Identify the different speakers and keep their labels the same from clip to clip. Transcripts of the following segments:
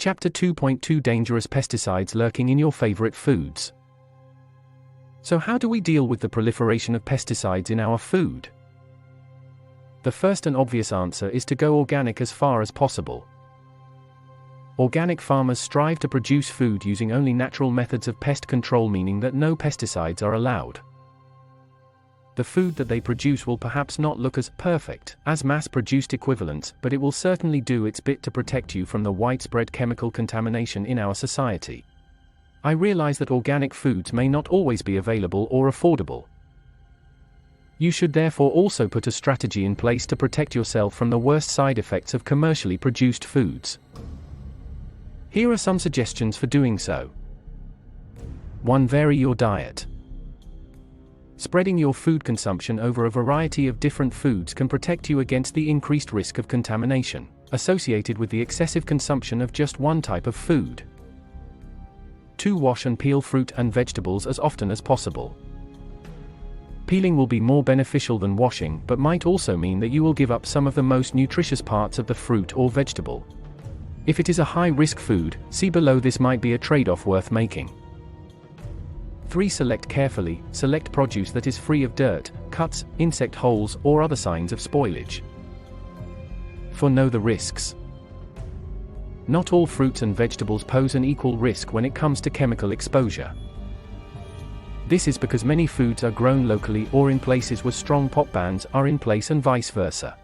Speaker 1: Chapter 2.2 Dangerous Pesticides Lurking in Your Favorite Foods. So how do we deal with the proliferation of pesticides in our food? The first and obvious answer is to go organic as far as possible. Organic farmers strive to produce food using only natural methods of pest control, meaning that no pesticides are allowed. The food that they produce will perhaps not look as perfect as mass-produced equivalents, but it will certainly do its bit to protect you from the widespread chemical contamination in our society. I realize that organic foods may not always be available or affordable. You should therefore also put a strategy in place to protect yourself from the worst side effects of commercially produced foods. Here are some suggestions for doing so. 1. Vary your diet. Spreading your food consumption over a variety of different foods can protect you against the increased risk of contamination associated with the excessive consumption of just one type of food. 2. Wash and peel fruit and vegetables as often as possible. Peeling will be more beneficial than washing, but might also mean that you will give up some of the most nutritious parts of the fruit or vegetable. If it is a high-risk food, see below. This might be a trade-off worth making. 3. Select carefully. Select produce that is free of dirt, cuts, insect holes, or other signs of spoilage. 4. Know the risks. Not all fruits and vegetables pose an equal risk when it comes to chemical exposure. This is because many foods are grown locally or in places where strong pot bans are in place and vice versa.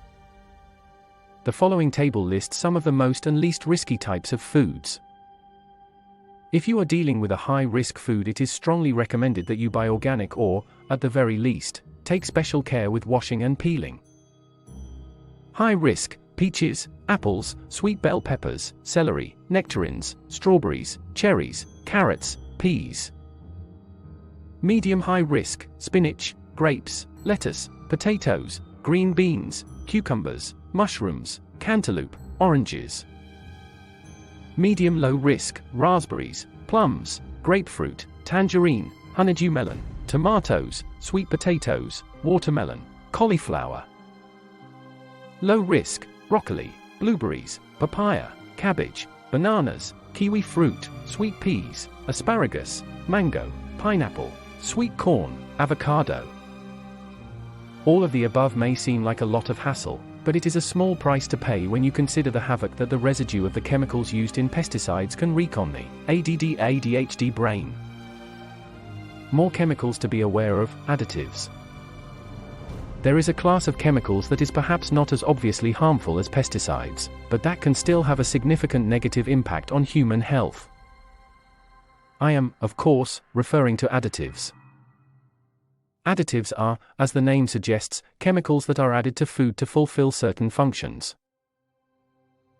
Speaker 1: The following table lists some of the most and least risky types of foods. If you are dealing with a high-risk food, it is strongly recommended that you buy organic or, at the very least, take special care with washing and peeling. High risk: peaches, apples, sweet bell peppers, celery, nectarines, strawberries, cherries, carrots, peas. Medium-high risk: spinach, grapes, lettuce, potatoes, green beans, cucumbers, mushrooms, cantaloupe, oranges. Medium-low risk: raspberries, plums, grapefruit, tangerine, honeydew melon, tomatoes, sweet potatoes, watermelon, cauliflower. Low risk: broccoli, blueberries, papaya, cabbage, bananas, kiwi fruit, sweet peas, asparagus, mango, pineapple, sweet corn, avocado. All of the above may seem like a lot of hassle, but it is a small price to pay when you consider the havoc that the residue of the chemicals used in pesticides can wreak on the ADHD brain. More chemicals to be aware of: additives. There is a class of chemicals that is perhaps not as obviously harmful as pesticides, but that can still have a significant negative impact on human health. I am, of course, referring to additives. Additives are, as the name suggests, chemicals that are added to food to fulfill certain functions.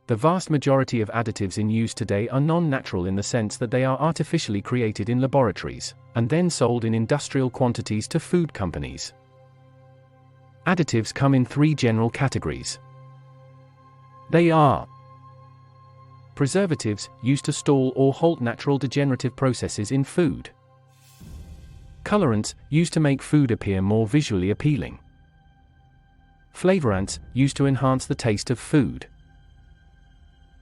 Speaker 1: The vast majority of additives in use today are non-natural in the sense that they are artificially created in laboratories, and then sold in industrial quantities to food companies. Additives come in 3 general categories. They are: preservatives, used to stall or halt natural degenerative processes in food. Colorants, used to make food appear more visually appealing. Flavorants, used to enhance the taste of food.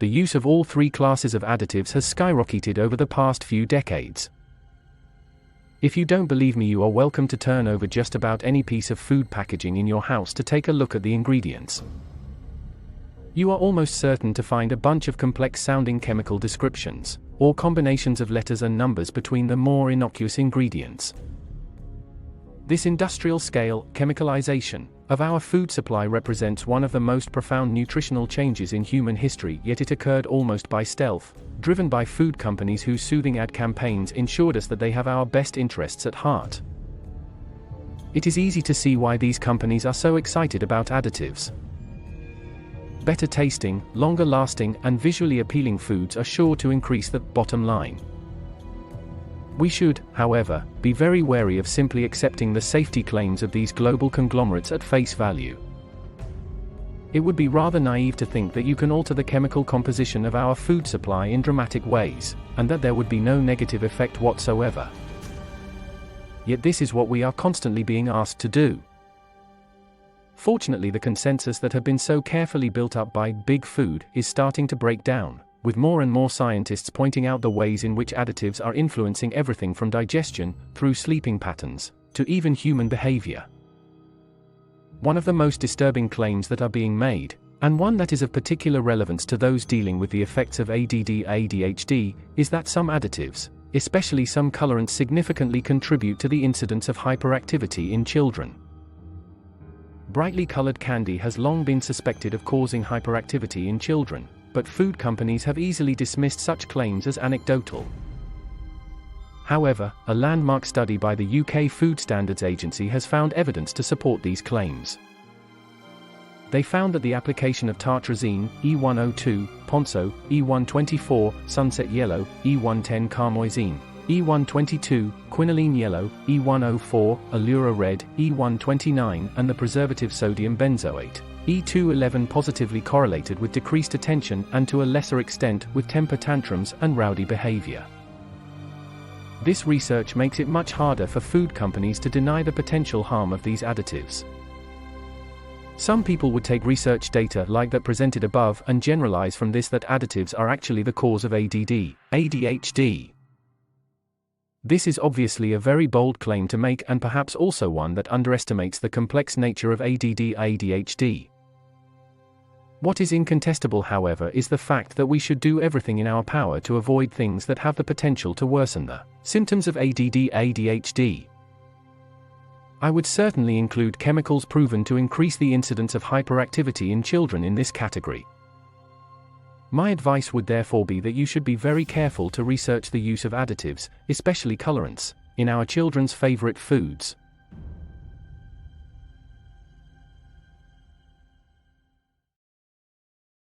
Speaker 1: The use of all 3 classes of additives has skyrocketed over the past few decades. If you don't believe me, you are welcome to turn over just about any piece of food packaging in your house to take a look at the ingredients. You are almost certain to find a bunch of complex-sounding chemical descriptions, or combinations of letters and numbers between the more innocuous ingredients. This industrial-scale chemicalization of our food supply represents one of the most profound nutritional changes in human history, yet it occurred almost by stealth, driven by food companies whose soothing ad campaigns ensured us that they have our best interests at heart. It is easy to see why these companies are so excited about additives. Better tasting, longer lasting, and visually appealing foods are sure to increase the bottom line. We should, however, be very wary of simply accepting the safety claims of these global conglomerates at face value. It would be rather naive to think that you can alter the chemical composition of our food supply in dramatic ways, and that there would be no negative effect whatsoever. Yet this is what we are constantly being asked to do. Fortunately, the consensus that had been so carefully built up by Big Food is starting to break down, with more and more scientists pointing out the ways in which additives are influencing everything from digestion, through sleeping patterns, to even human behavior. One of the most disturbing claims that are being made, and one that is of particular relevance to those dealing with the effects of ADD/ADHD, is that some additives, especially some colorants, significantly contribute to the incidence of hyperactivity in children. Brightly colored candy has long been suspected of causing hyperactivity in children, but food companies have easily dismissed such claims as anecdotal. However, a landmark study by the UK Food Standards Agency has found evidence to support these claims. They found that the application of tartrazine, E102, ponzo, E124, sunset yellow, E110 carmoisine, E122, quinoline yellow, E104, allura red, E129, and the preservative sodium benzoate, E211, positively correlated with decreased attention and, to a lesser extent, with temper tantrums and rowdy behavior. This research makes it much harder for food companies to deny the potential harm of these additives. Some people would take research data like that presented above and generalize from this that additives are actually the cause of ADHD. This is obviously a very bold claim to make, and perhaps also one that underestimates the complex nature of ADHD. What is incontestable, however, is the fact that we should do everything in our power to avoid things that have the potential to worsen the symptoms of ADHD. I would certainly include chemicals proven to increase the incidence of hyperactivity in children in this category. My advice would therefore be that you should be very careful to research the use of additives, especially colorants, in our children's favorite foods.